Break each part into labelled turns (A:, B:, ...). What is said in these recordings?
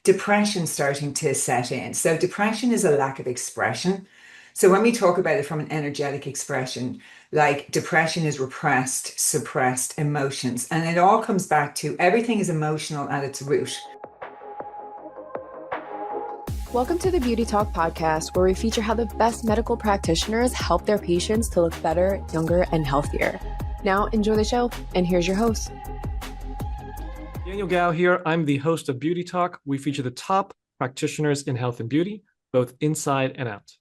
A: depression starting to set in. So depression is a lack of expression. So when we talk about it from an energetic expression, like depression is repressed, suppressed emotions, and it all comes back to everything is emotional at its root.
B: Welcome to the Beauty Talk podcast, where we feature how the best medical practitioners help their patients to look better, younger, and healthier. Now, enjoy the show, and here's your host.
C: Daniel Gao here. I'm the host of Beauty Talk. We feature the top practitioners in health and beauty, both inside and out.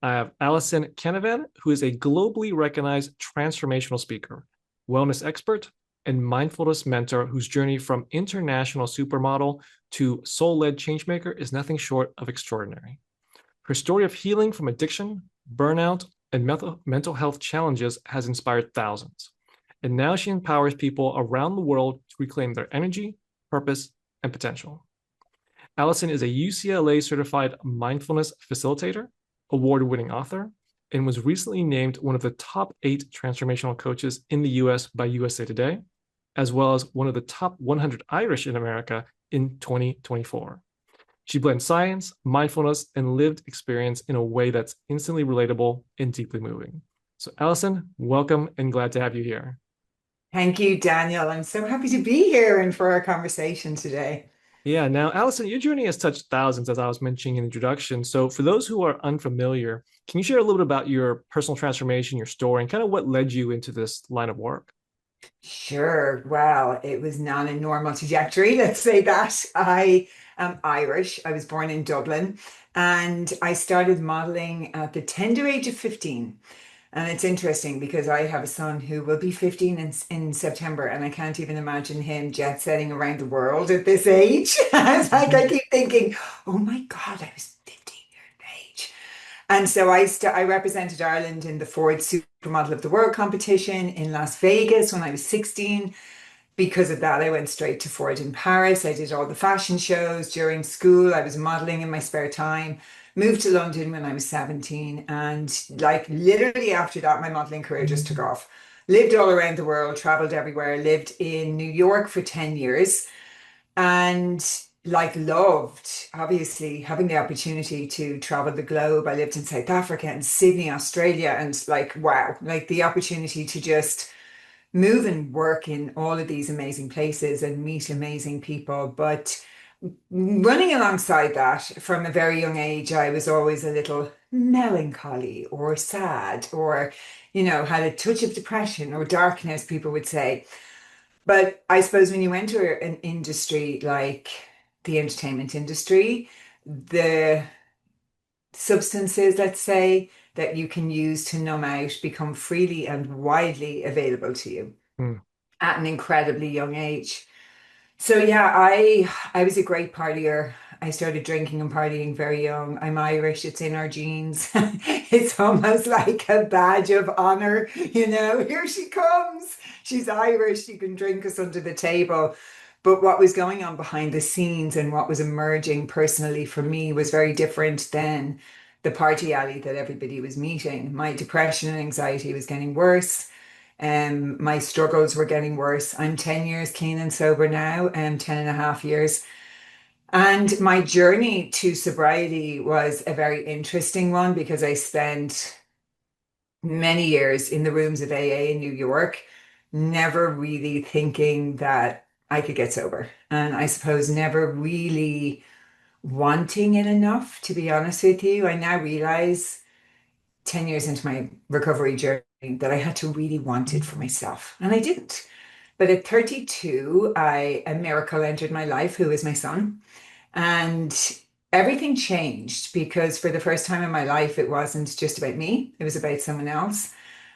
C: I have Alison Canavan, who is a globally recognized transformational speaker, wellness expert, and mindfulness mentor whose journey from international supermodel to soul-led changemaker is nothing short of extraordinary. Her story of healing from addiction, burnout, and mental health challenges has inspired thousands. And now she empowers people around the world to reclaim their energy, purpose, and potential. Alison is a UCLA certified mindfulness facilitator, award-winning author, and was recently named one of the top 8 transformational coaches in the US by USA Today, as well as one of the top 100 Irish in America in 2024. She blends science, mindfulness, and lived experience in a way that's instantly relatable and deeply moving. So Alison, welcome and glad to have you here.
A: Thank you, Daniel. I'm so happy to be here and for our conversation today.
C: Yeah, now, Alison, your journey has touched thousands, as I was mentioning in the introduction. So for those who are unfamiliar, can you share a little bit about your personal transformation, your story, and kind of what led you into this line of work?
A: Sure. Well, it was not a normal trajectory. Let's say that. I am Irish. I was born in Dublin and I started modeling at the tender age of 15. And it's interesting because I have a son who will be 15 in September, and I can't even imagine him jet setting around the world at this age. It's like I keep thinking, oh my God, I was 15 years of age. And so I represented Ireland in the Ford Supermodel of the World competition in Las Vegas when I was 16. Because of that, I went straight to Ford in Paris. I did all the fashion shows during school. I was modeling in my spare time. Moved to London when I was 17. And like literally after that, my modeling career just took off. Lived all around the world, traveled everywhere, lived in New York for 10 years. And like loved obviously having the opportunity to travel the globe. I lived in South Africa and Sydney, Australia, and like wow, like the opportunity to just move and work in all of these amazing places and meet amazing people. But running alongside that, from a very young age, I was always a little melancholy or sad or, had a touch of depression or darkness, people would say. But I suppose when you enter an industry like the entertainment industry, the substances, let's say, that you can use to numb out become freely and widely available to you
C: Mm.
A: at an incredibly young age. So yeah, I was a great partier. I started drinking and partying very young. I'm Irish, it's in our genes. It's almost like a badge of honor, here she comes. She's Irish, she can drink us under the table. But what was going on behind the scenes and what was emerging personally for me was very different than the party alley that everybody was meeting. My depression and anxiety was getting worse. My struggles were getting worse. I'm 10 years clean and sober now, 10 and a half years. And my journey to sobriety was a very interesting one because I spent many years in the rooms of AA in New York, never really thinking that I could get sober. And I suppose never really wanting it enough, to be honest with you. I now realize 10 years into my recovery journey that I had to really want it for myself. And I didn't. But at 32, a miracle entered my life, who is my son. And everything changed because for the first time in my life, it wasn't just about me, it was about someone else.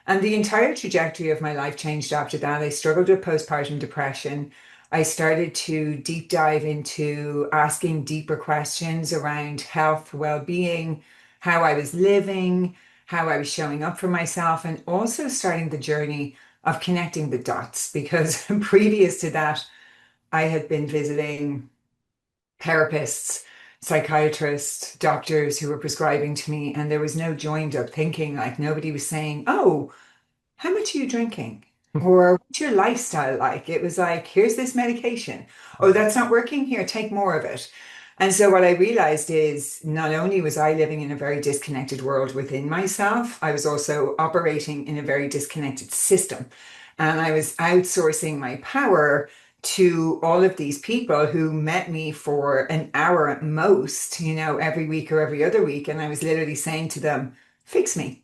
A: And the entire trajectory of my life changed after that. I struggled with postpartum depression. I started to deep dive into asking deeper questions around health, well-being, how I was living, how I was showing up for myself, and also starting the journey of connecting the dots. Because previous to that, I had been visiting therapists, psychiatrists, doctors who were prescribing to me, and there was no joined up thinking. Like nobody was saying, "Oh, how much are you drinking?" Or what's your lifestyle like? It was like, here's this medication. Oh, that's not working. Here, take more of it. And so what I realized is not only was I living in a very disconnected world within myself, I was also operating in a very disconnected system. And I was outsourcing my power to all of these people who met me for an hour at most, every week or every other week. And I was literally saying to them, fix me.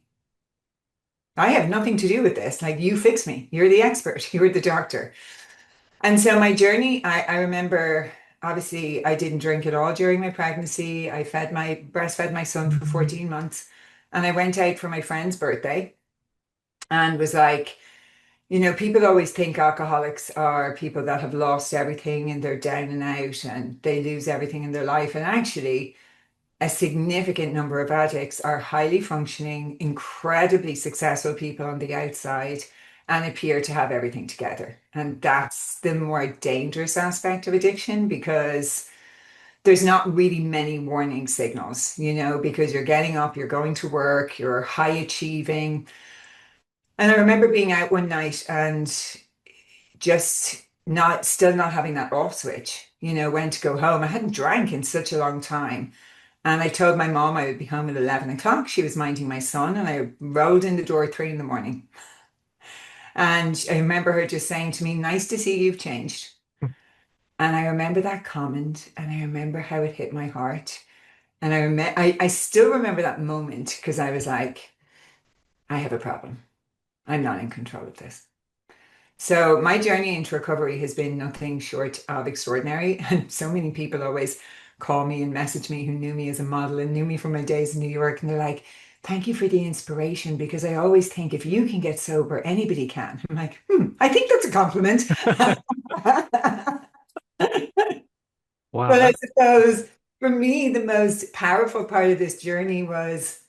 A: I have nothing to do with this. Like, you fix me. You're the expert. You're the doctor. And so my journey, I remember obviously I didn't drink at all during my pregnancy. I breastfed my son for 14 months. And I went out for my friend's birthday and was like, people always think alcoholics are people that have lost everything and they're down and out and they lose everything in their life. And actually, a significant number of addicts are highly functioning, incredibly successful people on the outside and appear to have everything together. And that's the more dangerous aspect of addiction because there's not really many warning signals, because you're getting up, you're going to work, you're high achieving. And I remember being out one night and just still not having that off switch, when to go home. I hadn't drank in such a long time. And I told my mom I would be home at 11 o'clock. She was minding my son, and I rolled in the door at 3 in the morning. And I remember her just saying to me, nice to see you've changed. And I remember that comment, and I remember how it hit my heart. And I still remember that moment because I was like, I have a problem. I'm not in control of this. So my journey into recovery has been nothing short of extraordinary. And so many people always call me and message me who knew me as a model and knew me from my days in New York. And they're like, thank you for the inspiration because I always think if you can get sober, anybody can. I'm like, I think that's a compliment.
C: Wow,
A: But I
C: that
A: suppose for me, the most powerful part of this journey was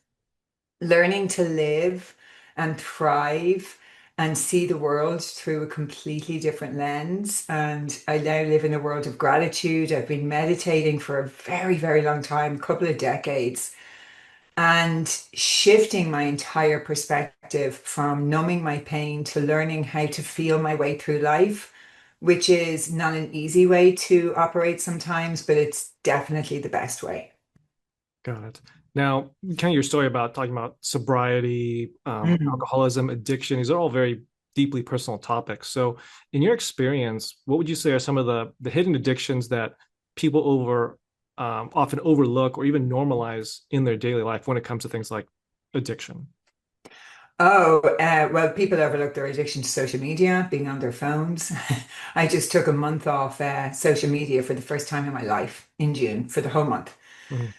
A: learning to live and thrive and see the world through a completely different lens. And I now live in a world of gratitude. I've been meditating for a very, very long time, a couple of decades, and shifting my entire perspective from numbing my pain to learning how to feel my way through life, which is not an easy way to operate sometimes, but it's definitely the best way.
C: got it. Now, kind of your story about talking about sobriety,
A: Mm.
C: alcoholism, addiction, these are all very deeply personal topics. So, in your experience, what would you say are some of the hidden addictions that people often overlook or even normalize in their daily life when it comes to things like addiction?
A: Oh, well, people overlook their addiction to social media, being on their phones. I just took a month off social media for the first time in my life in June for the whole month.
C: Mhm.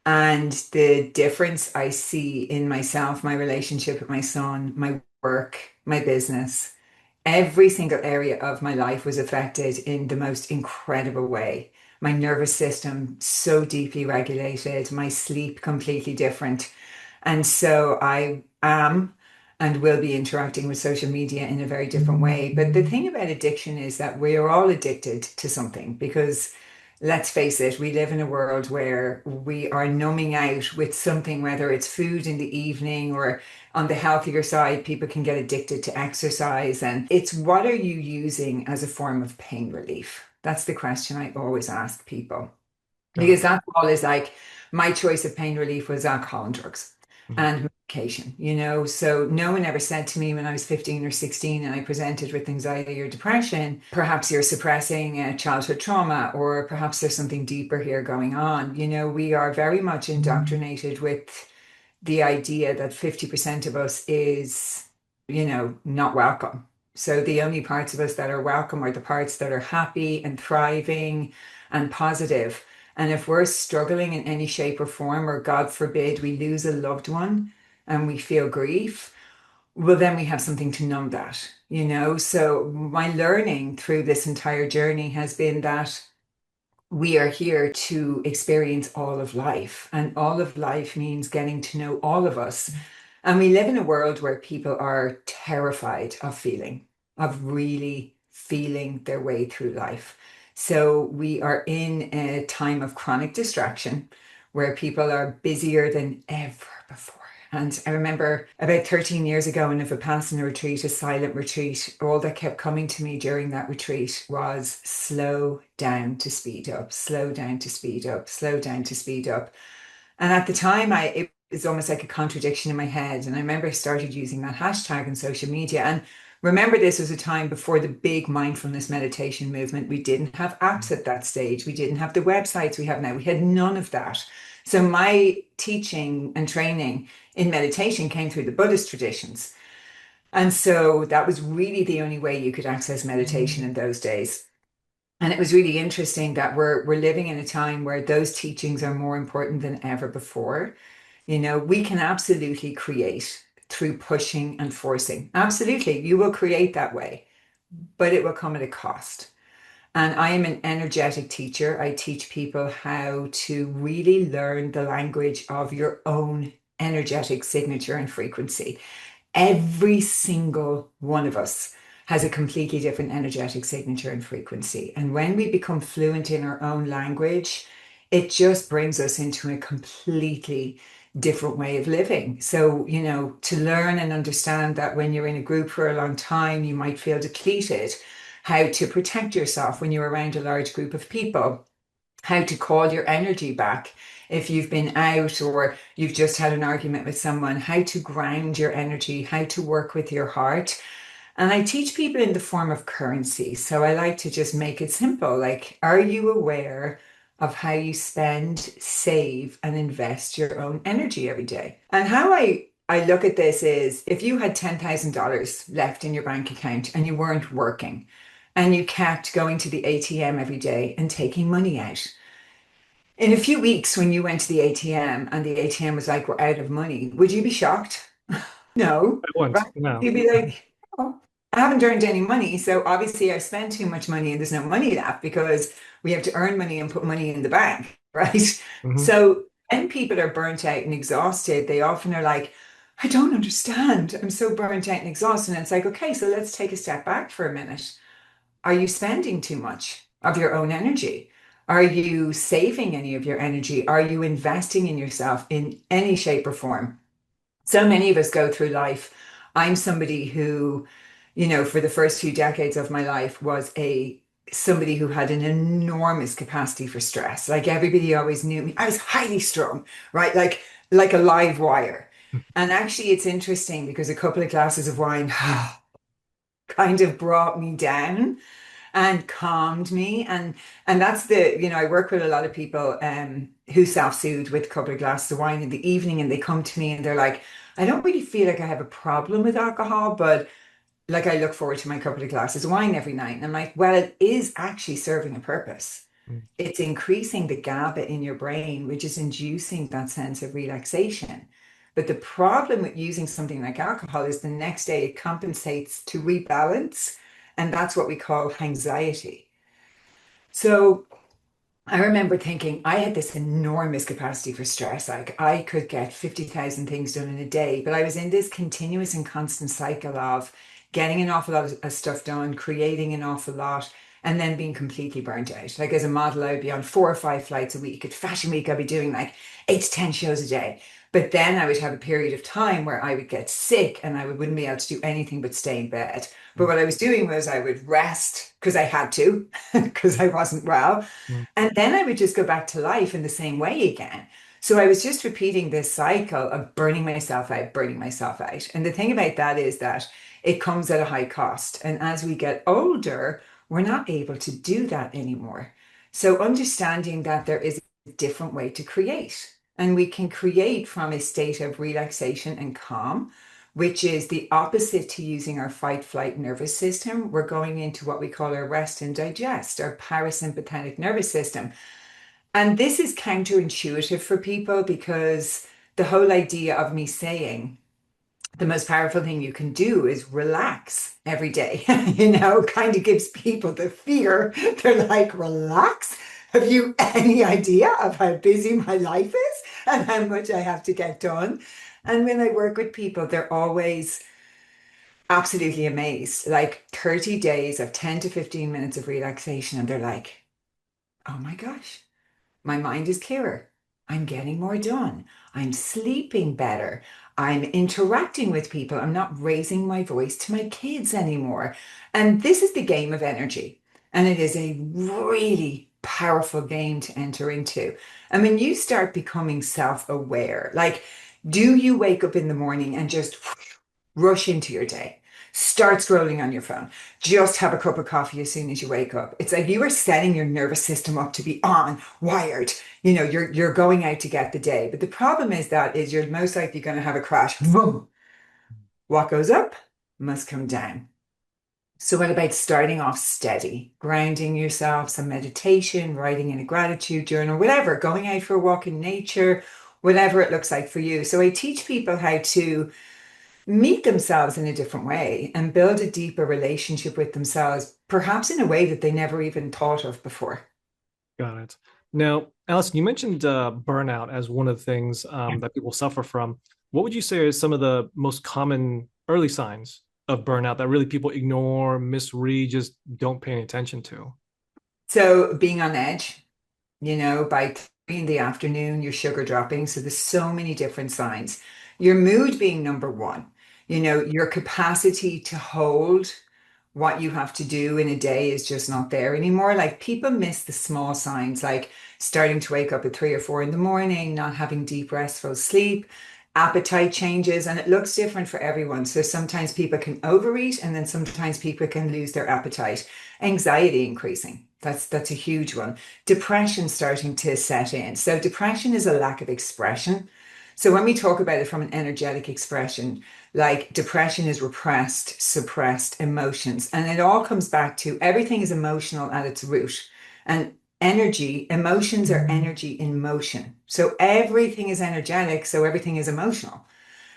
A: And the difference I see in myself, my relationship with my son, my work, my business, every single area of my life was affected in the most incredible way. My nervous system so deeply regulated, my sleep completely different. And so I am and will be interacting with social media in a very different way. But the thing about addiction is that we are all addicted to something because let's face it, we live in a world where we are numbing out with something, whether it's food in the evening or on the healthier side, people can get addicted to exercise. And it's what are you using as a form of pain relief? That's the question I always ask people.
C: Got
A: Because
C: it.
A: that's all is like my choice of pain relief was alcohol and drugs
C: Mhm.
A: and medication, So no one ever said to me when I was 15 or 16 and I presented with anxiety or depression, perhaps you're suppressing childhood trauma, or perhaps there's something deeper here going on. We are very much indoctrinated with the idea that 50% of us is, not welcome. So the only parts of us that are welcome are the parts that are happy and thriving and positive. And if we're struggling in any shape or form, or God forbid, we lose a loved one and we feel grief, well, then we have something to numb that. So my learning through this entire journey has been that we are here to experience all of life, and all of life means getting to know all of us. And we live in a world where people are terrified of feeling, of really feeling their way through life. So we are in a time of chronic distraction where people are busier than ever before. And I remember about 13 years ago in a Vipassana retreat, a silent retreat, all that kept coming to me during that retreat was slow down to speed up, slow down to speed up, slow down to speed up. And at the time, it was almost like a contradiction in my head. And I remember I started using that hashtag on social media. And remember, this was a time before the big mindfulness meditation movement. We didn't have apps at that stage. We didn't have the websites we have now. We had none of that. So my teaching and training in meditation came through the Buddhist traditions. And so that was really the only way you could access meditation in those days. And it was really interesting that we're living in a time where those teachings are more important than ever before. You know, we can absolutely create through pushing and forcing. Absolutely, you will create that way, but it will come at a cost. And I am an energetic teacher. I teach people how to really learn the language of your own energetic signature and frequency. Every single one of us has a completely different energetic signature and frequency. And when we become fluent in our own language, it just brings us into a completely different way of living. So, you know, to learn and understand that when you're in a group for a long time, you might feel depleted, how to protect yourself when you're around a large group of people, how to call your energy back if you've been out or you've just had an argument with someone, how to ground your energy, how to work with your heart. And I teach people in the form of currency. So I like to just make it simple. Like, are you aware of how you spend, save, and invest your own energy every day? And how I look at this is if you had $10,000 left in your bank account and you weren't working and you kept going to the ATM every day and taking money out, in a few weeks, when you went to the ATM and the ATM was like, we're out of money, would you be shocked? No,
C: I won't.
A: right?
C: No.
A: You'd be like, oh, I haven't earned any money. So obviously I've spent too much money and there's no money left because we have to earn money and put money in the bank, right?
C: Hmm.
A: So when people are burnt out and exhausted, they often are like, I don't understand. I'm so burnt out and exhausted. And it's like, okay, so let's take a step back for a minute. Are you spending too much of your own energy? Are you saving any of your energy? Are you investing in yourself in any shape or form? So many of us go through life. I'm somebody who, you know, for the first few decades of my life was a somebody who had an enormous capacity for stress. Like everybody always knew me. I was highly strung, right? Like a live wire. And actually it's interesting because a couple of glasses of wine kind of brought me down and calmed me. And that's the, you know, I work with a lot of people who self-soothe with a couple of glasses of wine in the evening and they come to me and they're like, I don't really feel like I have a problem with alcohol, but like I look forward to my couple of glasses of wine every night. And I'm like, well, it is actually serving a purpose. It's increasing the GABA in your brain, which is inducing that sense of relaxation. But the problem with using something like alcohol is the next day it compensates to rebalance. And that's what we call anxiety. So I remember thinking I had this enormous capacity for stress. Like I could get 50,000 things done in a day, but I was in this continuous and constant cycle of getting an awful lot of stuff done, creating an awful lot, and then being completely burnt out. Like as a model, I would be on 4 or 5 flights a week. At Fashion Week, I'd be doing like 8 to 10 shows a day. But then I would have a period of time where I would get sick and wouldn't be able to do anything but stay in bed. But what I was doing was I would rest because I had to, because I wasn't well. And then I would just go back to life in the same way again. So I was just repeating this cycle of burning myself out, burning myself out. And the thing about that is that it comes at a high cost. And as we get older, we're not able to do that anymore. So understanding that there is a different way to create. And we can create from a state of relaxation and calm, which is the opposite to using our fight flight nervous system. We're going into what we call our rest and digest, our parasympathetic nervous system. And this is counterintuitive for people because the whole idea of me saying the most powerful thing you can do is relax every day, you know, kind of gives people the fear. They're like, relax? Have you any idea of how busy my life is and how much I have to get done? And when I work with people, they're always absolutely amazed. Like 30 days of 10 to 15 minutes of relaxation, and they're like, oh my gosh, my mind is clearer. I'm getting more done. I'm sleeping better. I'm interacting with people. I'm not raising my voice to my kids anymore. And this is the game of energy. And it is a really powerful game to enter into. And when you start becoming self-aware, like, do you wake up in the morning and just rush into your day? Start scrolling on your phone. Just have a cup of coffee as soon as you wake up. It's like you are setting your nervous system up to be on, wired. You're going out to get the day. But the problem is you're most likely going to have a crash. Boom. What goes up must come down. So what about starting off steady, grounding yourself, some meditation, writing in a gratitude journal, whatever, going out for a walk in nature, whatever it looks like for you. So I teach people how to meet themselves in a different way and build a deeper relationship with themselves, perhaps in a way that they never even thought of before.
C: Got it. Now, Alison, you mentioned burnout as one of the things that people suffer from. What would you say are some of the most common early signs of burnout that really people ignore, misread, just don't pay any attention to?
A: So being on edge, by 3 in the afternoon, your sugar dropping. So there's so many different signs. Your mood being number one, your capacity to hold what you have to do in a day is just not there anymore. Like people miss the small signs, like starting to wake up at 3 or 4 in the morning, not having deep, restful sleep, appetite changes, and it looks different for everyone. So sometimes people can overeat, and then sometimes people can lose their appetite. Anxiety increasing. That's a huge one. Depression starting to set in. So depression is a lack of expression. So when we talk about it from an energetic expression, like depression is repressed, suppressed emotions. And it all comes back to everything is emotional at its root. And energy, emotions are energy in motion. So everything is energetic, so everything is emotional.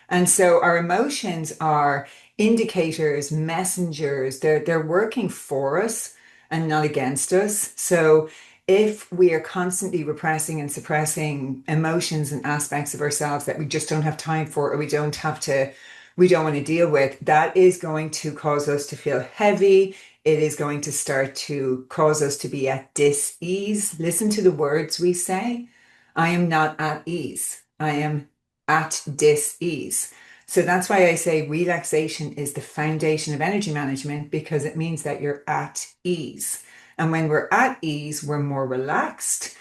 A: And so our emotions are indicators, messengers. They're working for us and not against us. So if we are constantly repressing and suppressing emotions and aspects of ourselves that we just don't have time for, or we don't want to deal with, that is going to cause us to feel heavy. It is going to start to cause us to be at dis-ease. Listen to the words we say. I am not at ease. I am at dis-ease. So that's why I say relaxation is the foundation of energy management, because it means that you're at ease. And when we're at ease, we're more relaxed.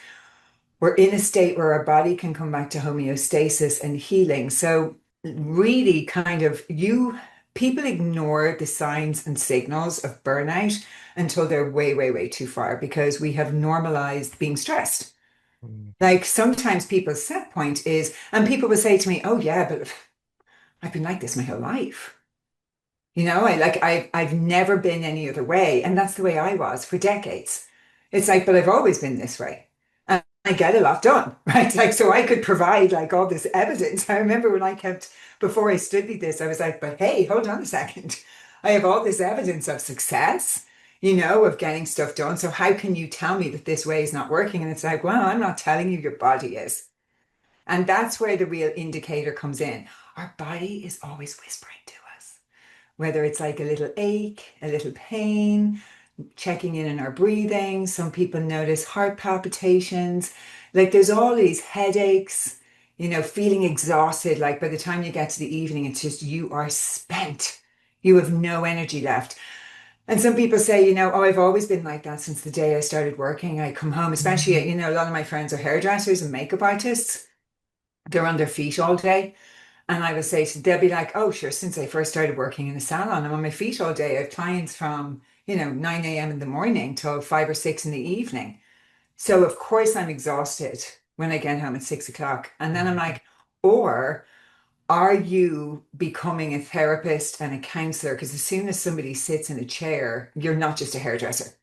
A: We're in a state where our body can come back to homeostasis and healing. So really kind of people ignore the signs and signals of burnout until they're way, way, way too far, because we have normalized being stressed.
C: Mm.
A: Like sometimes people's set point is, and people will say to me, oh yeah, but I've been like this my whole life. I've never been any other way. And that's the way I was for decades. It's like, but I've always been this way. And I get a lot done, right? Like, so I could provide like all this evidence. I remember when before I studied this, I was like, but hey, hold on a second. I have all this evidence of success, of getting stuff done. So how can you tell me that this way is not working? And it's like, well, I'm not telling you, your body is. And that's where the real indicator comes in. Our body is always whispering to us, whether it's like a little ache, a little pain, checking in on our breathing. Some people notice heart palpitations. Like there's all these headaches, feeling exhausted. Like by the time you get to the evening, it's just you are spent. You have no energy left. And some people say, oh, I've always been like that since the day I started working. I come home, especially, a lot of my friends are hairdressers and makeup artists. They're on their feet all day. And I would say they'll be like, oh, sure, since I first started working in a salon, I'm on my feet all day. I have clients from, 9 a.m. in the morning till 5 or 6 in the evening. So of course I'm exhausted when I get home at 6 o'clock. And then I'm like, or are you becoming a therapist and a counselor? Because as soon as somebody sits in a chair, you're not just a hairdresser.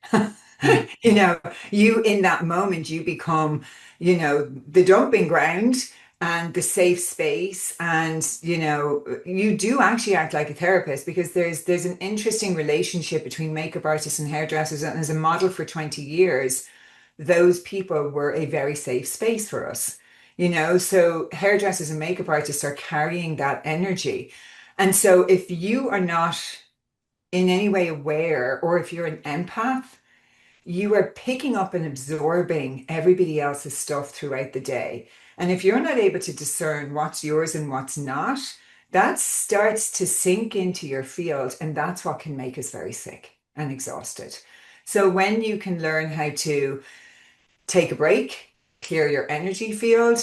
A: you know, you in that moment, you become, the dumping ground and the safe space. And, you do actually act like a therapist, because there's an interesting relationship between makeup artists and hairdressers. And as a model for 20 years, those people were a very safe space for us. So hairdressers and makeup artists are carrying that energy. And so if you are not in any way aware, or if you're an empath, you are picking up and absorbing everybody else's stuff throughout the day. And if you're not able to discern what's yours and what's not, that starts to sink into your field. And that's what can make us very sick and exhausted. So when you can learn how to take a break, clear your energy field,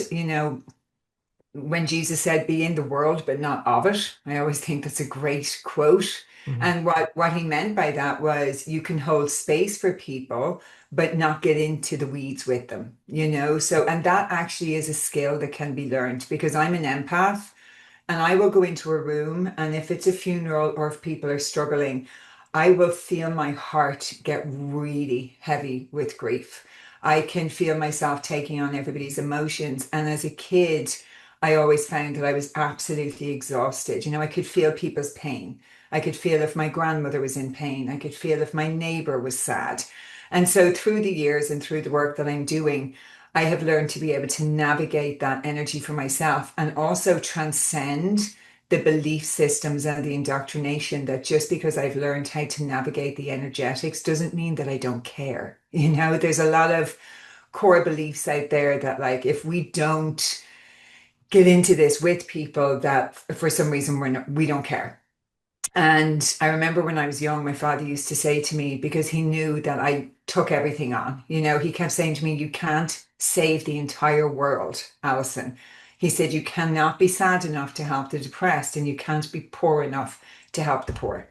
A: when Jesus said, be in the world, but not of it, I always think that's a great quote.
C: Mhm.
A: And what he meant by that was you can hold space for people, but not get into the weeds with them. So, and that actually is a skill that can be learned because I'm an empath. And I will go into a room, and if it's a funeral or if people are struggling, I will feel my heart get really heavy with grief. I can feel myself taking on everybody's emotions. And as a kid, I always found that I was absolutely exhausted. I could feel people's pain. I could feel if my grandmother was in pain. I could feel if my neighbor was sad. And so through the years and through the work that I'm doing, I have learned to be able to navigate that energy for myself and also transcend the belief systems and the indoctrination that just because I've learned how to navigate the energetics doesn't mean that I don't care. There's a lot of core beliefs out there that, like, if we don't get into this with people, that for some reason we don't care. And I remember when I was young, my father used to say to me, because he knew that I took everything on, he kept saying to me, you can't save the entire world, Alison. He said, you cannot be sad enough to help the depressed, and you can't be poor enough to help the poor.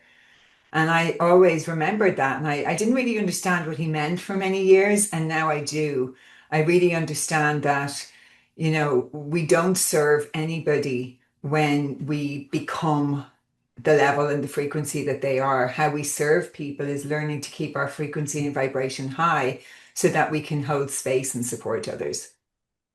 A: And I always remembered that. And I didn't really understand what he meant for many years. And now I do. I really understand that, we don't serve anybody when we become the level and the frequency that they are. How we serve people is learning to keep our frequency and vibration high so that we can hold space and support others.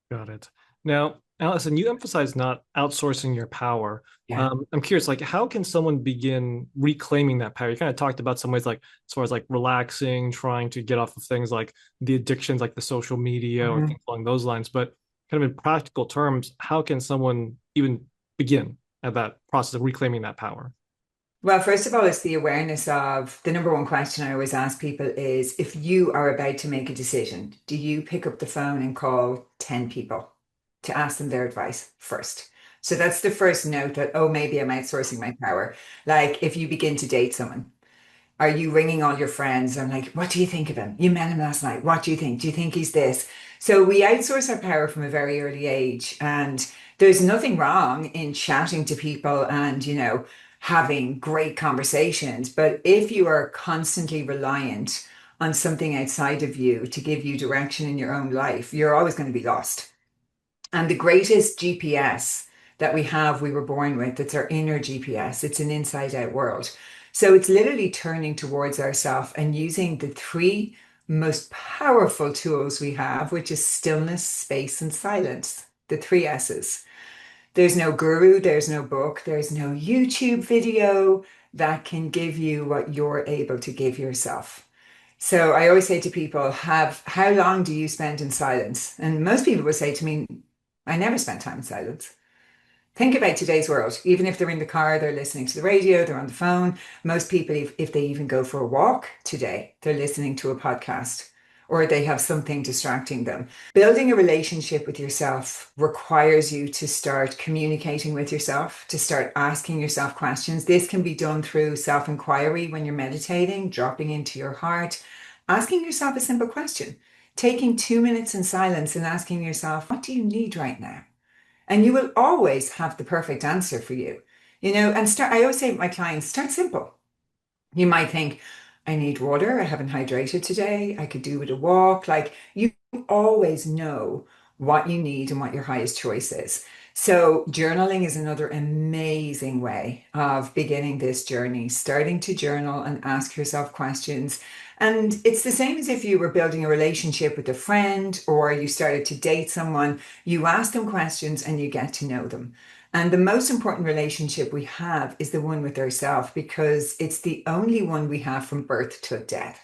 C: Got it. Now, Allison, you emphasize not outsourcing your power.
A: Yeah.
C: I'm curious, like, how can someone begin reclaiming that power? You kind of talked about some ways, like, as far as like relaxing, trying to get off of things like the addictions, like the social media or things along those lines. But kind of in practical terms, how can someone even begin at that process of reclaiming that power?
A: Well, first of all, it's the awareness of the number one question I always ask people is if you are about to make a decision, do you pick up the phone and call 10 people to ask them their advice first? So that's the first note that, oh, maybe I'm outsourcing my power. Like if you begin to date someone, are you ringing all your friends? I'm like, what do you think of him? You met him last night. What do you think? Do you think he's this? So we outsource our power from a very early age. And there's nothing wrong in chatting to people and, having great conversations. But if you are constantly reliant on something outside of you to give you direction in your own life, you're always going to be lost. And the greatest GPS that we were born with. It's our inner GPS. It's an inside out world. So it's literally turning towards ourselves and using the three most powerful tools we have, which is stillness, space, and silence. The three S's. There's no guru, there's no book, there's no YouTube video that can give you what you're able to give yourself. So I always say to people, how long do you spend in silence? And most people will say to me, I never spend time in silence. Think about today's world. Even if they're in the car, they're listening to the radio, they're on the phone. Most people, if they even go for a walk today, they're listening to a podcast or they have something distracting them. Building a relationship with yourself requires you to start communicating with yourself, to start asking yourself questions. This can be done through self-inquiry when you're meditating, dropping into your heart, asking yourself a simple question, taking 2 minutes in silence and asking yourself, what do you need right now? And you will always have the perfect answer for you. And I always say to my clients, start simple. You might think, I need water. I haven't hydrated today. I could do with a walk. Like you always know what you need and what your highest choice is. So journaling is another amazing way of beginning this journey, starting to journal and ask yourself questions. And it's the same as if you were building a relationship with a friend or you started to date someone. You ask them questions and you get to know them. And the most important relationship we have is the one with ourselves because it's the only one we have from birth to death.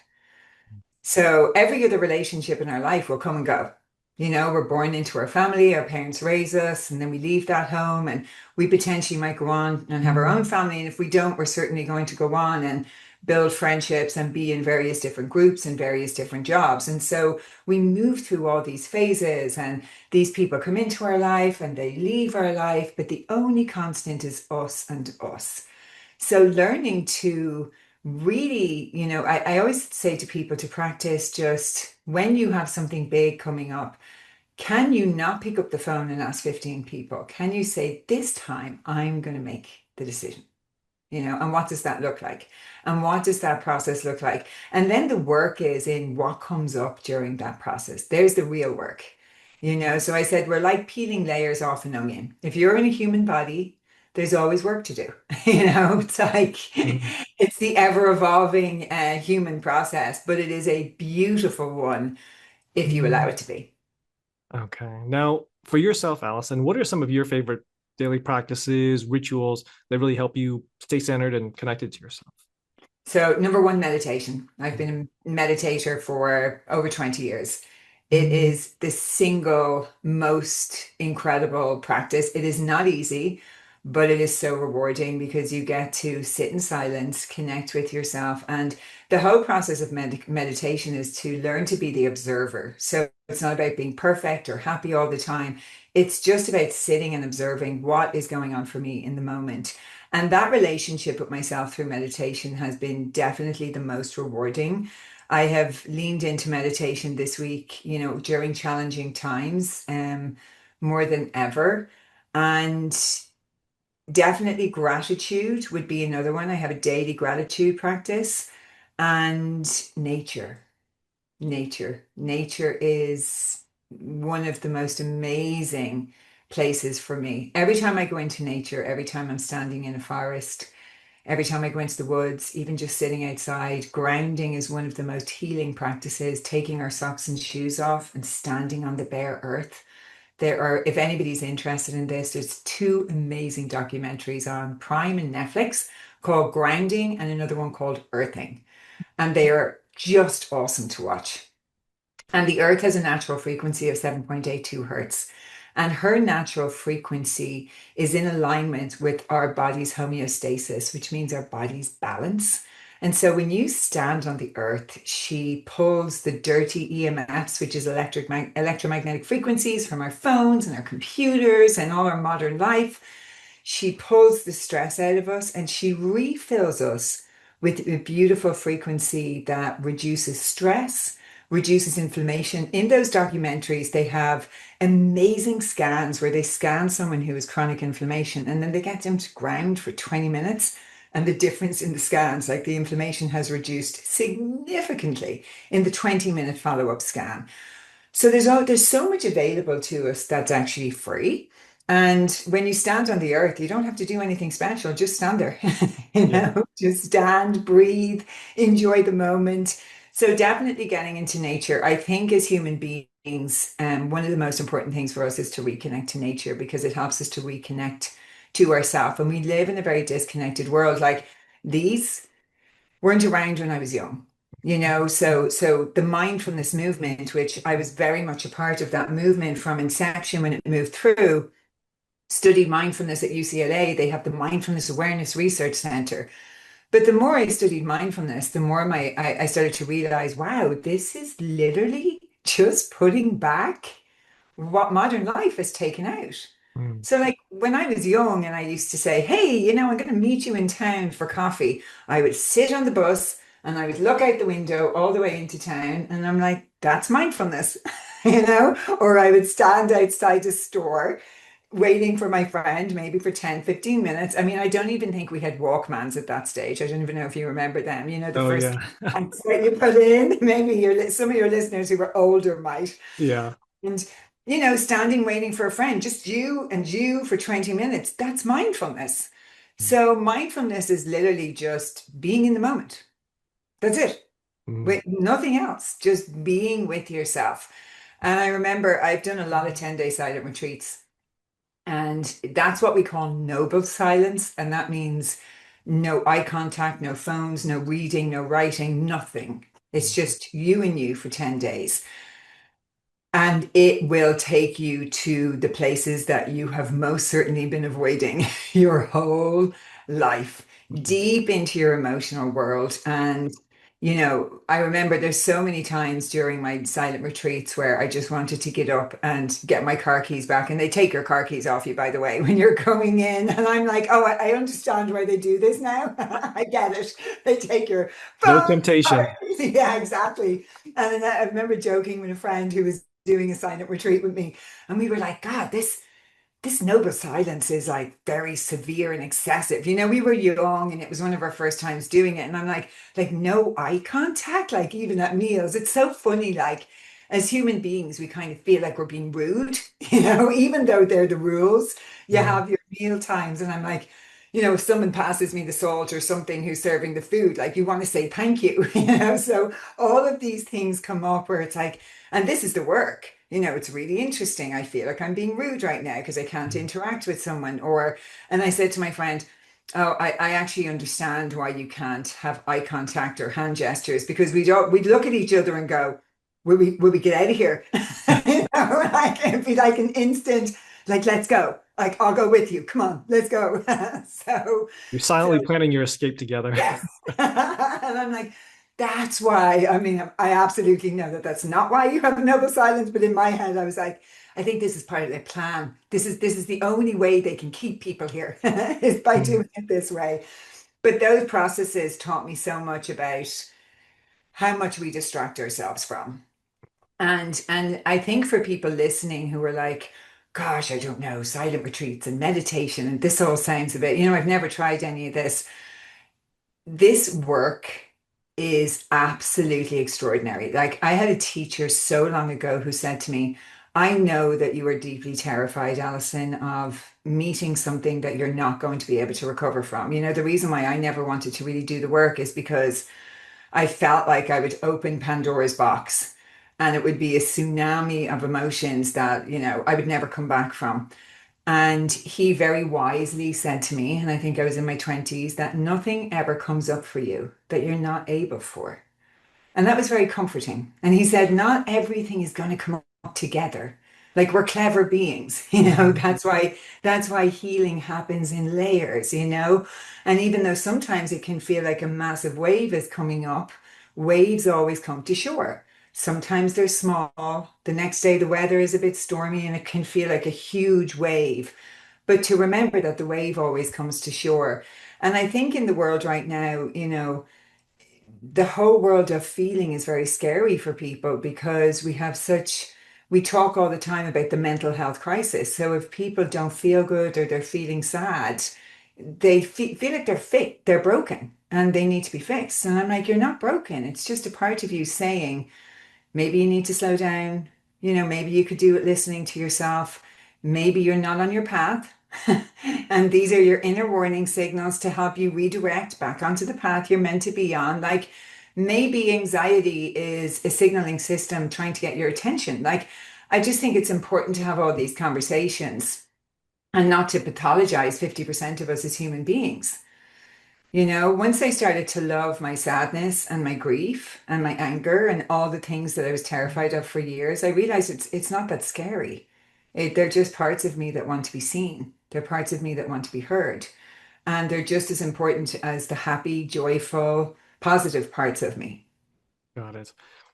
A: So every other relationship in our life will come and go. We're born into our family, our parents raise us, and then we leave that home and we potentially might go on and have our own family. And if we don't, we're certainly going to go on and build friendships and be in various different groups and various different jobs. And so we move through all these phases, and these people come into our life and they leave our life, but the only constant is us and us. So learning to really, I always say to people to practice just when you have something big coming up, can you not pick up the phone and ask 15 people? Can you say, this time I'm going to make the decision? And what does that look like? And what does that process look like? And then the work is in what comes up during that process. There's the real work. So I said, we're like peeling layers off an onion. If you're in a human body, there's always work to do. It's like,
C: Mhm.
A: it's the ever evolving human process, but it is a beautiful one if you allow it to be.
C: Okay. Now, for yourself, Allison, what are some of your favorite daily practices, rituals that really help you stay centered and connected to yourself?
A: So, number one, meditation. I've been a meditator for over 20 years. It is the single most incredible practice. It is not easy, but it is so rewarding because you get to sit in silence, connect with yourself. And the whole process of meditation is to learn to be the observer. So, it's not about being perfect or happy all the time. It's just about sitting and observing what is going on for me in the moment. And that relationship with myself through meditation has been definitely the most rewarding. I have leaned into meditation this week, during challenging times, more than ever. And definitely gratitude would be another one. I have a daily gratitude practice, and nature. Nature is one of the most amazing places for me. Every time I go into nature, every time I'm standing in a forest, every time I go into the woods, even just sitting outside, grounding is one of the most healing practices, taking our socks and shoes off and standing on the bare earth. There are, if anybody's interested in this, there's two amazing documentaries on Prime and Netflix called Grounding and another one called Earthing. And they are just awesome to watch. And the Earth has a natural frequency of 7.82 hertz. And her natural frequency is in alignment with our body's homeostasis, which means our body's balance. And so when you stand on the Earth, she pulls the dirty EMFs, which is electromagnetic frequencies from our phones and our computers and all our modern life. She pulls the stress out of us and she refills us with a beautiful frequency that reduces stress, reduces inflammation. In those documentaries, they have amazing scans where they scan someone who has chronic inflammation and then they get them to ground for 20 minutes. And the difference in the scans, like the inflammation has reduced significantly in the 20-minute follow-up scan. So there's so much available to us that's actually free. And when you stand on the earth, you don't have to do anything special. Just stand there,
C: Yeah.
A: just stand, breathe, enjoy the moment. So definitely getting into nature. I think as human beings, one of the most important things for us is to reconnect to nature because it helps us to reconnect to ourselves. And we live in a very disconnected world. Like these weren't around when I was young. So the mindfulness movement, which I was very much a part of that movement from inception when it moved through, studied mindfulness at UCLA. They have the Mindfulness Awareness Research Center. But the more I studied mindfulness, the more I started to realize, wow, this is literally just putting back what modern life has taken out.
C: Mm.
A: So, like when I was young and I used to say, hey, I'm going to meet you in town for coffee, I would sit on the bus and I would look out the window all the way into town. And I'm like, that's mindfulness, or I would stand outside a store waiting for my friend, maybe for 10, 15 minutes. I mean, I don't even think we had Walkmans at that stage. I don't even know if you remember them, the
C: Oh,
A: first
C: yeah.
A: ones that you put in. Maybe some of your listeners who were older might.
C: Yeah.
A: And, standing waiting for a friend, just you and you for 20 minutes, that's mindfulness. So mindfulness is literally just being in the moment. That's it.
C: Mm.
A: With nothing else, just being with yourself. And I remember I've done a lot of 10-day silent retreats, and that's what we call noble silence. And that means no eye contact, no phones, no reading, no writing, nothing. It's just you and you for 10 days. And it will take you to the places that you have most certainly been avoiding your whole life. deep into your emotional world. And, I remember there's so many times during my silent retreats where I just wanted to get up and get my car keys back. And they take your car keys off you, by the way, when you're going in. And I'm like, oh, I understand why they do this now. I get it. They take your
C: No
A: phone.
C: temptation.
A: Yeah, exactly. And then I remember joking with a friend who was doing a silent retreat with me. And we were like, God, this noble silence is like very severe and excessive. We were young and it was one of our first times doing it. And I'm like no eye contact, like even at meals. It's so funny, like as human beings, we kind of feel like we're being rude, even though they're the rules. You
C: Mhm.
A: have your meal times, and I'm like, if someone passes me the salt or something who's serving the food, like you want to say thank you, So all of these things come up where it's like, and this is the work. It's really interesting. I feel like I'm being rude right now because I can't interact with someone. And I said to my friend, oh, I actually understand why you can't have eye contact or hand gestures because we'd look at each other and go, will we get out of here? Like it'd be like an instant, like, let's go. Like, I'll go with you. Come on, let's go. So,
C: You're
A: so
C: silently planning your escape together.
A: yes. And I'm like, that's why. I mean, I absolutely know that that's not why you have noble silence. But in my head, I was like, I think this is part of their plan. This is the only way they can keep people here is by
C: Mhm.
A: doing it this way. But those processes taught me so much about how much we distract ourselves from. And I think for people listening who are like, gosh, I don't know, silent retreats and meditation, and this all sounds a bit, I've never tried any of this. This work is absolutely extraordinary. Like, I had a teacher so long ago who said to me, I know that you are deeply terrified, Alison, of meeting something that you're not going to be able to recover from. The reason why I never wanted to really do the work is because I felt like I would open Pandora's box and it would be a tsunami of emotions that, I would never come back from. And he very wisely said to me, and I think I was in my 20s, that nothing ever comes up for you that you're not able for. And that was very comforting. And he said, not everything is going to come up together. Like we're clever beings,
C: Mhm.
A: that's why healing happens in layers. And even though sometimes it can feel like a massive wave is coming up, waves always come to shore. Sometimes they're small. The next day the weather is a bit stormy and it can feel like a huge wave. But to remember that the wave always comes to shore. And I think in the world right now, the whole world of feeling is very scary for people because we talk all the time about the mental health crisis. So if people don't feel good or they're feeling sad, they feel like they're broken and they need to be fixed. And I'm like, you're not broken. It's just a part of you saying, maybe you need to slow down. Maybe you could do it listening to yourself. Maybe you're not on your path. And these are your inner warning signals to help you redirect back onto the path you're meant to be on. Like maybe anxiety is a signaling system trying to get your attention. Like I just think it's important to have all these conversations and not to pathologize 50% of us as human beings. Once I started to love my sadness and my grief and my anger and all the things that I was terrified of for years, I realized it's not that scary. They're just parts of me that want to be seen. They're parts of me that want to be heard. And they're just as important as the happy, joyful, positive parts of me.
C: Got it.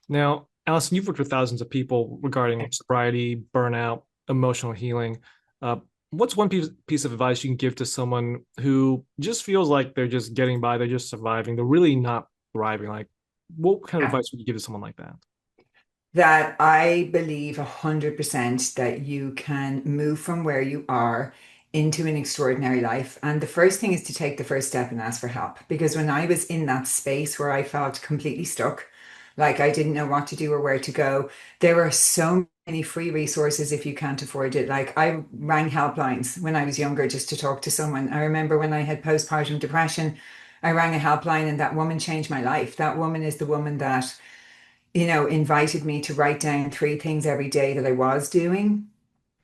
C: Now, Alison, you've worked with thousands of people regarding sobriety, burnout, emotional healing. Uh, what's one piece of advice you can give to someone who just feels like they're just getting by, they're just surviving, they're really not thriving? Like, what kind of
A: Yeah.
C: advice would you give to someone like that?
A: That I believe 100% that you can move from where you are into an extraordinary life. And the first thing is to take the first step and ask for help. Because when I was in that space where I felt completely stuck, like I didn't know what to do or where to go, there are so many free resources if you can't afford it. Like I rang helplines when I was younger just to talk to someone. I remember when I had postpartum depression, I rang a helpline and that woman changed my life. That woman is the woman that invited me to write down three things every day that I was doing.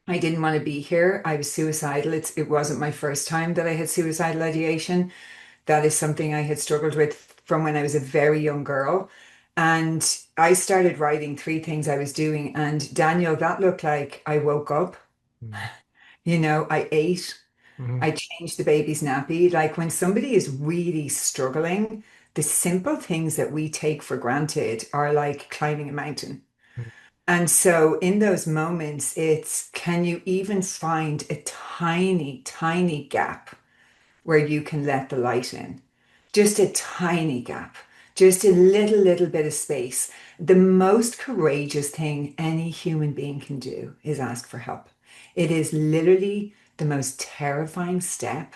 A: I didn't want to be here. I was suicidal. It wasn't my first time that I had suicidal ideation. That is something I had struggled with from when I was a very young girl. And I started writing three things I was doing. And Daniel, that looked like I woke up,
C: Mm.
A: I ate,
C: Mhm.
A: I change the baby's nappy. Like when somebody is really struggling, the simple things that we take for granted are like climbing a mountain. And so in those moments, it's can you even find a tiny, tiny gap where you can let the light in? Just a tiny gap, just a little bit of space. The most courageous thing any human being can do is ask for help. It is literally the most terrifying step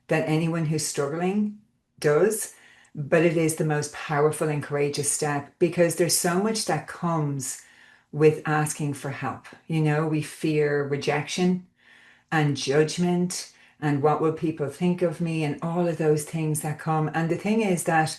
A: that anyone who's struggling does, but it is the most powerful and courageous step because there's so much that comes with asking for help. You know, we fear rejection and judgment and what will people think of me and all of those things that come. And the thing is that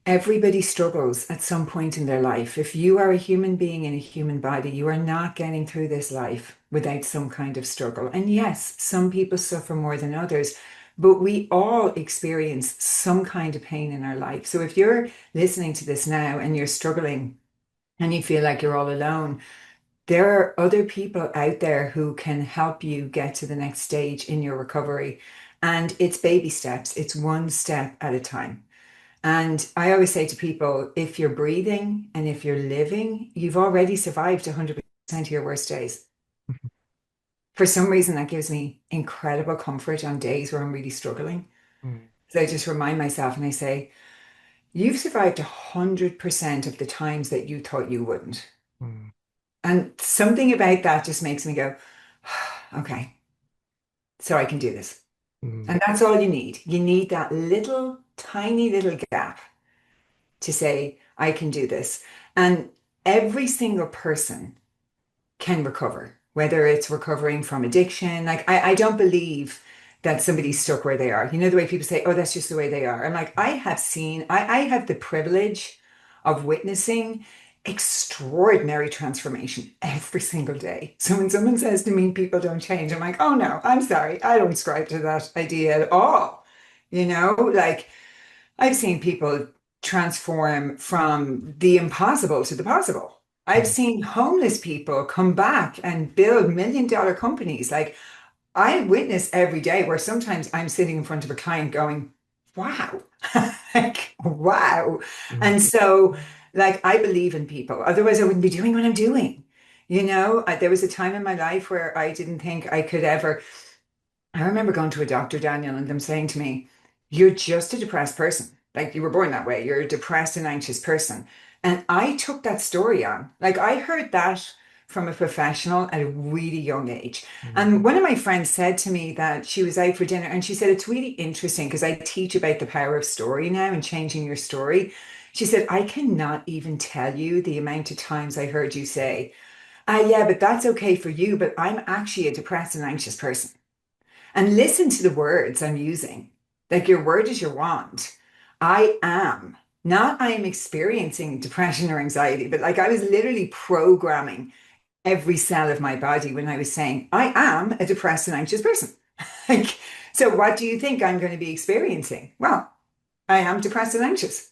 A: everybody struggles at some point in their life. If you are a human being in a human body, you are not getting through this life without some kind of struggle. And yes, some people suffer more than others, but we all experience some kind of pain in our life. So if you're listening to this now and you're struggling and you feel like you're all alone, there are other people out there who can help you get to the next stage in your recovery. And it's baby steps, it's one step at a time. And I always say to people, if you're breathing and if you're living, you've already survived 100% of your worst days. For some reason, that gives me incredible comfort on days where I'm really struggling.
C: Mhm.
A: So I just remind myself and I say, you've survived 100% of the times that you thought you wouldn't.
C: Mhm.
A: And something about that just makes me go, okay, so I can do this.
C: Mhm.
A: And that's all you need. You need that little, tiny little gap to say, I can do this. And every single person can recover, whether it's recovering from addiction. Like, I don't believe that somebody's stuck where they are. You know, the way people say, oh, that's just the way they are. I'm like, I have the privilege of witnessing extraordinary transformation every single day. So when someone says to me, people don't change, I'm like, oh no, I'm sorry. I don't subscribe to that idea at all. You know, like I've seen people transform from the impossible to the possible. I've
C: Mhm.
A: seen homeless people come back and build million-dollar companies. Like I witness every day where sometimes I'm sitting in front of a client going, wow, like, wow.
C: Mhm.
A: And so, like, I believe in people. Otherwise, I wouldn't be doing what I'm doing. You know, there was a time in my life where I didn't think I could ever. I remember going to a doctor, Daniel, and them saying to me, you're just a depressed person. Like you were born that way. You're a depressed and anxious person. And I took that story on. Like I heard that from a professional at a really young age.
C: Mhm.
A: And one of my friends said to me that she was out for dinner and she said, it's really interesting because I teach about the power of story now and changing your story. She said, I cannot even tell you the amount of times I heard you say, ah, yeah, but that's okay for you, but I'm actually a depressed and anxious person. And listen to the words I'm using. Like your word is your wand. I am, not I am experiencing depression or anxiety, but like I was literally programming every cell of my body when I was saying, I am a depressed and anxious person. Like, so what do you think I'm going to be experiencing? Well, I am depressed and anxious.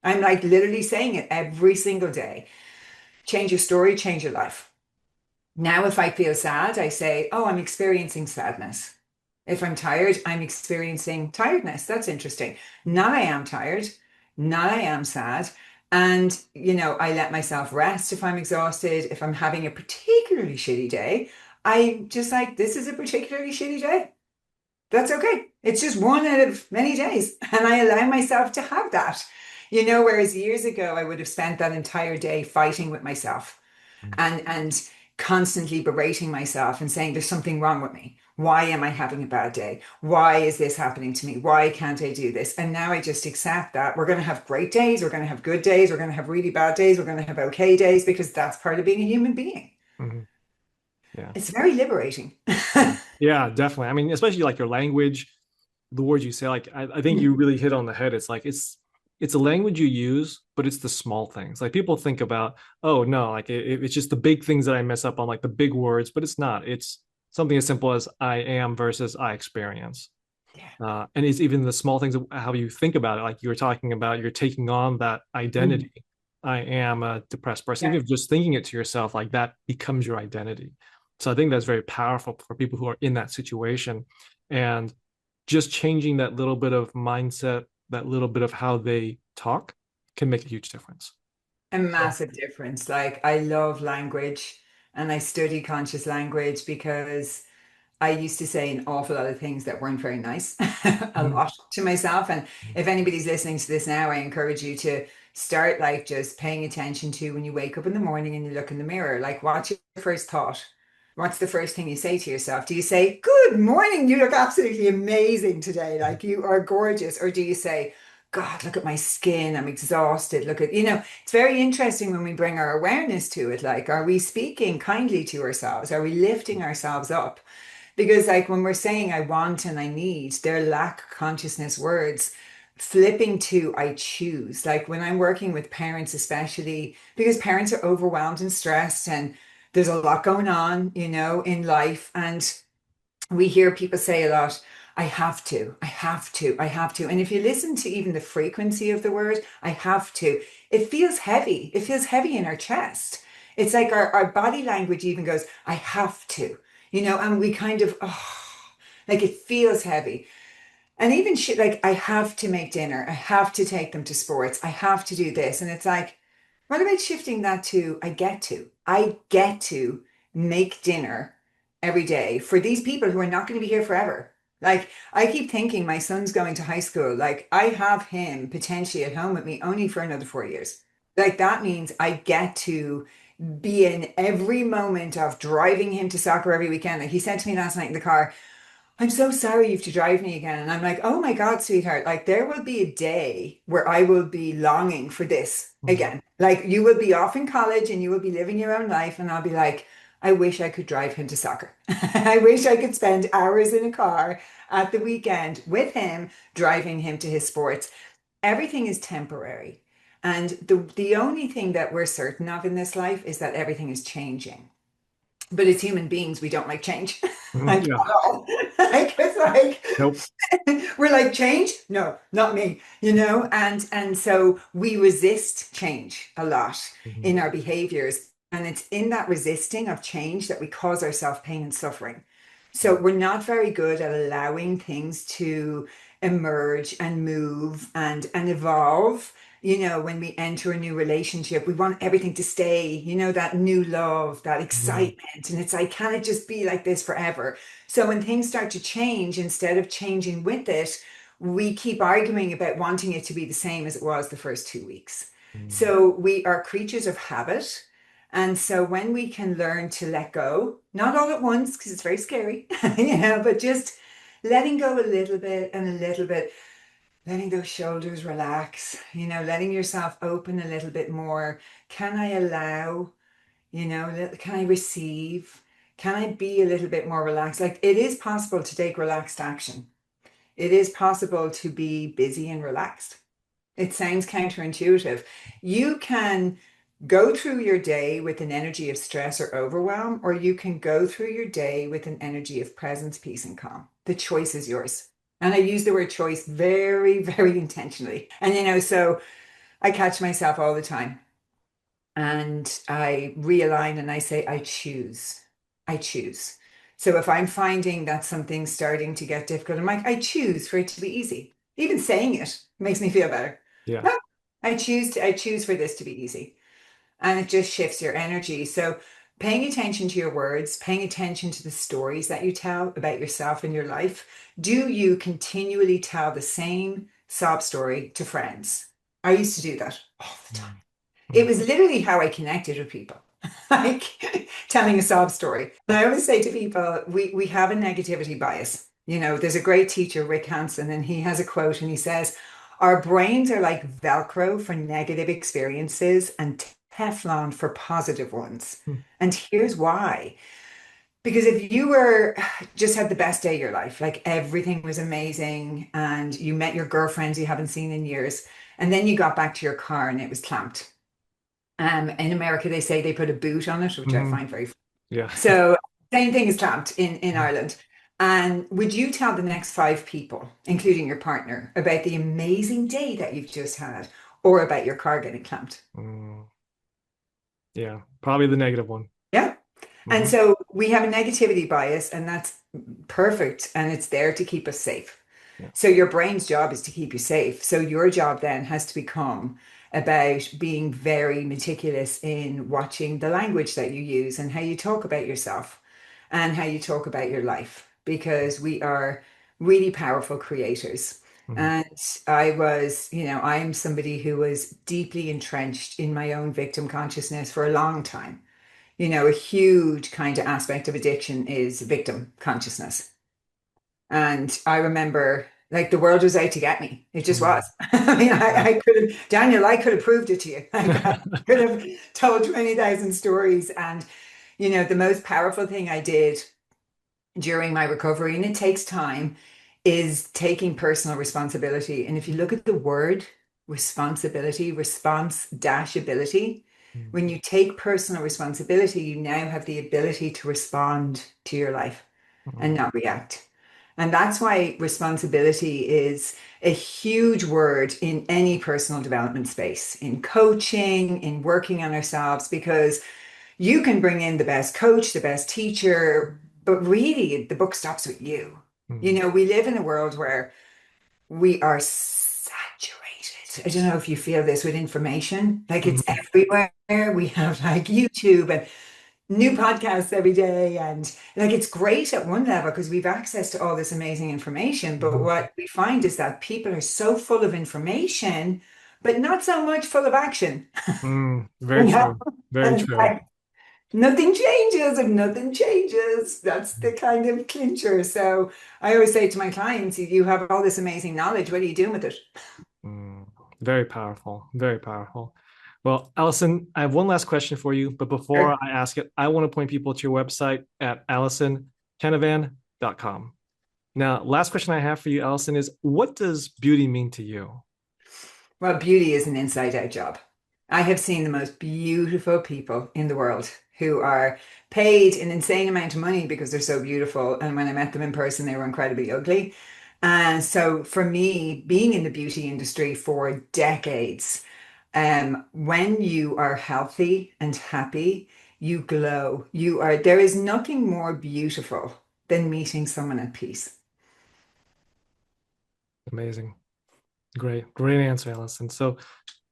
A: I'm like literally saying it every single day. Change your story, change your life. Now, if I feel sad, I say, oh, I'm experiencing sadness. If I'm tired, I'm experiencing tiredness. That's interesting. Not I am tired, not I am sad. And, you know, I let myself rest if I'm exhausted. If I'm having a particularly shitty day, I just like, this is a particularly shitty day. That's okay. It's just one out of many days. And I allow myself to have that. You know, whereas years ago, I would have spent that entire day fighting with myself and constantly berating myself and saying there's something wrong with me. Why am I having a bad day? Why is this happening to me? Why can't I do this? And now I just accept that we're going to have great days, we're going to have good days, we're going to have really bad days, we're going to have okay days because that's part of being a human being.
C: Mhm. Yeah.
A: It's very liberating.
C: Yeah, definitely. I mean, especially like your language, the words you say, like I think you really hit on the head. It's like it's a language you use, but it's the small things. Like people think about, oh no, like it's just the big things that I mess up on, like the big words, but it's not. It's something as simple as I am versus I experience.
A: Yeah.
C: And it's even the small things of how you think about it. Like you were talking about, you're taking on that
A: Mm.
C: identity. I am a depressed person.
A: Yeah.
C: Even if just thinking it to yourself, like that becomes your identity. So I think that's very powerful for people who are in that situation. And just changing that little bit of mindset, that little bit of how they talk can make a huge difference.
A: A
C: So,
A: massive difference. Like I love language and I study conscious language because I used to say an awful lot of things that weren't very nice, a
C: mhm,
A: lot to myself. And if anybody's listening to this now, I encourage you to start like just paying attention to when you wake up in the morning and you look in the mirror, like what's your first thought? What's the first thing you say to yourself? Do you say, "Good morning, you look absolutely amazing today, like you are gorgeous"? Or do you say, "God, look at my skin, I'm exhausted. Look at," it's very interesting when we bring our awareness to it. Like, are we speaking kindly to ourselves? Are we lifting ourselves up? Because, like, when we're saying I want and I need, they're lack consciousness words. Flipping to I choose. Like, when I'm working with parents, especially because parents are overwhelmed and stressed, and there's a lot going on, in life. And we hear people say a lot, I have to, I have to, I have to. And if you listen to even the frequency of the word, I have to, it feels heavy. It feels heavy in our chest. It's like our body language even goes, I have to, and we kind of, like it feels heavy. And even shit like, I have to make dinner, I have to take them to sports, I have to do this. And it's like, what about shifting that to I get to make dinner every day for these people who are not going to be here forever. Like, I keep thinking my son's going to high school. Like, I have him potentially at home with me only for another 4 years. Like, that means I get to be in every moment of driving him to soccer every weekend. Like, he said to me last night in the car, I'm so sorry you have to drive me again. And I'm like, oh my God, sweetheart, like there will be a day where I will be longing for this
C: mhm,
A: again. Like you will be off in college and you will be living your own life. And I'll be like, I wish I could drive him to soccer. I wish I could spend hours in a car at the weekend with him, driving him to his sports. Everything is temporary. And the only thing that we're certain of in this life is that everything is changing. But as human beings, we don't like change.
C: mhm,
A: Like
C: yeah.
A: at all. Like it's like
C: Nope.
A: we're like change? No, not me, and so we resist change a lot
C: Mhm,
A: in our behaviors. And it's in that resisting of change that we cause ourselves pain and suffering. So we're not very good at allowing things to emerge and move and evolve. When we enter a new relationship, we want everything to stay, that new love, that
C: mhm,
A: excitement. And it's like, can it just be like this forever? So when things start to change, instead of changing with it, we keep arguing about wanting it to be the same as it was the first 2 weeks.
C: mhm,
A: So we are creatures of habit. And so when we can learn to let go, not all at once, because it's very scary, but just letting go a little bit and a little bit, letting those shoulders relax, letting yourself open a little bit more. Can I allow? Can I receive? Can I be a little bit more relaxed? Like it is possible to take relaxed action. It is possible to be busy and relaxed. It sounds counterintuitive. You can go through your day with an energy of stress or overwhelm, or you can go through your day with an energy of presence, peace, and calm. The choice is yours. And I use the word choice very, very intentionally. And, so I catch myself all the time and I realign and I say, I choose. I choose. So if I'm finding that something's starting to get difficult, I'm like, I choose for it to be easy. Even saying it makes me feel better.
C: yeah.
A: No, I choose for this to be easy. And it just shifts your energy. So paying attention to your words, paying attention to the stories that you tell about yourself and your life. Do you continually tell the same sob story to friends? I used to do that all the time.
C: Mhm,
A: It
C: mhm,
A: was literally how I connected with people, like telling a sob story. And I always say to people, we have a negativity bias. There's a great teacher, Rick Hansen, and he has a quote and he says, our brains are like Velcro for negative experiences and Teflon for positive ones.
C: mhm,
A: And here's why. Because if you were just had the best day of your life, like everything was amazing, and you met your girlfriends you haven't seen in years, and then you got back to your car and it was clamped. In America, they say they put a boot on it, which I
C: mhm,
A: find very funny.
C: yeah.
A: So same thing is clamped in
C: Mhm,
A: Ireland. And would you tell the next five people, including your partner, about the amazing day that you've just had, or about your car getting clamped?
C: mm, yeah. Probably the negative one.
A: Yeah. And
C: Mm-hmm.
A: so we have a negativity bias, and that's perfect, and it's there to keep us safe.
C: Yeah.
A: So your brain's job is to keep you safe. So your job then has to become about being very meticulous in watching the language that you use and how you talk about yourself and how you talk about your life, because we are really powerful creators.
C: Mm-hmm.
A: And I'm somebody who was deeply entrenched in my own victim consciousness for a long time. A huge kind of aspect of addiction is victim consciousness. And I remember like the world was out to get me. It just
C: Mm-hmm.
A: was. I mean,
C: Yeah.
A: I could have, Daniel, I could have proved it to you. Like, I could have told 20,000 stories. And, the most powerful thing I did during my recovery, and it takes time, is taking personal responsibility. And if you look at the word responsibility, response dash ability, when you take personal responsibility, you now have the ability to respond to your life and
C: Mm-hmm.
A: not react. And that's why responsibility is a huge word in any personal development space, in coaching, in working on ourselves, because you can bring in the best coach, the best teacher, but really the book stops with you.
C: Mm-hmm.
A: We live in a world where we are saturated. I don't know if you feel this with information, like it's
C: Mm-hmm.
A: everywhere. We have like YouTube and new podcasts every day. And like it's great at one level because we've access to all this amazing information. But
C: Mm-hmm.
A: what we find is that people are so full of information, but not so much full of action.
C: Very
A: You know?
C: true. Very
A: And
C: true.
A: like, nothing changes if nothing changes. That's the kind of clincher. So I always say to my clients, you have all this amazing knowledge. What are you doing with it?
C: Mm, very powerful. Very powerful. Well, Alison, I have one last question for you, but before
A: Sure.
C: I ask it, I want to point people to your website at AlisonCanavan.com. Now, last question I have for you, Alison, is what does beauty mean to you?
A: Well, beauty is an inside out job. I have seen the most beautiful people in the world who are paid an insane amount of money because they're so beautiful. And when I met them in person, they were incredibly ugly. And so for me, being in the beauty industry for decades, when you are healthy and happy, you glow. There is nothing more beautiful than meeting someone at peace.
C: Amazing. Great. Great answer, Alison. So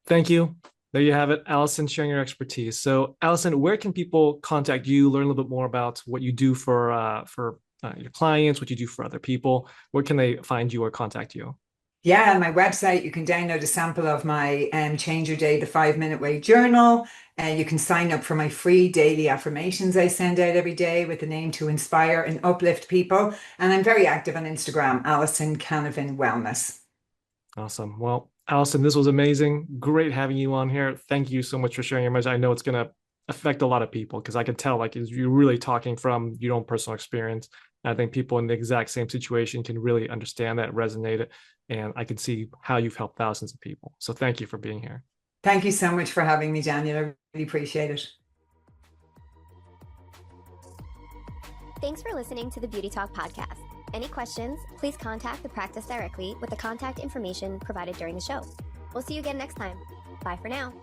C: thank you. There you have it, Alison sharing your expertise. So, Alison, where can people contact you, learn a little bit more about what you do for your clients, what you do for other people? Where can they find you or contact you?
A: Yeah, on my website, you can download a sample of my Change Your Day, the 5 Minute Way journal. And you can sign up for my free daily affirmations I send out every day with the name to inspire and uplift people. And I'm very active on Instagram, Alison Canavan Wellness.
C: Awesome. Well, Alison, this was amazing. Great having you on here. Thank you so much for sharing your message. I know it's going to affect a lot of people because I can tell like you're really talking from your own personal experience. I think people in the exact same situation can really understand that, resonate it, and I can see how you've helped thousands of people. So thank you for being here.
A: Thank you so much for having me, Daniel. I really appreciate it.
D: Thanks for listening to the Beauty Talk podcast. Any questions, please contact the practice directly with the contact information provided during the show. We'll see you again next time. Bye for now.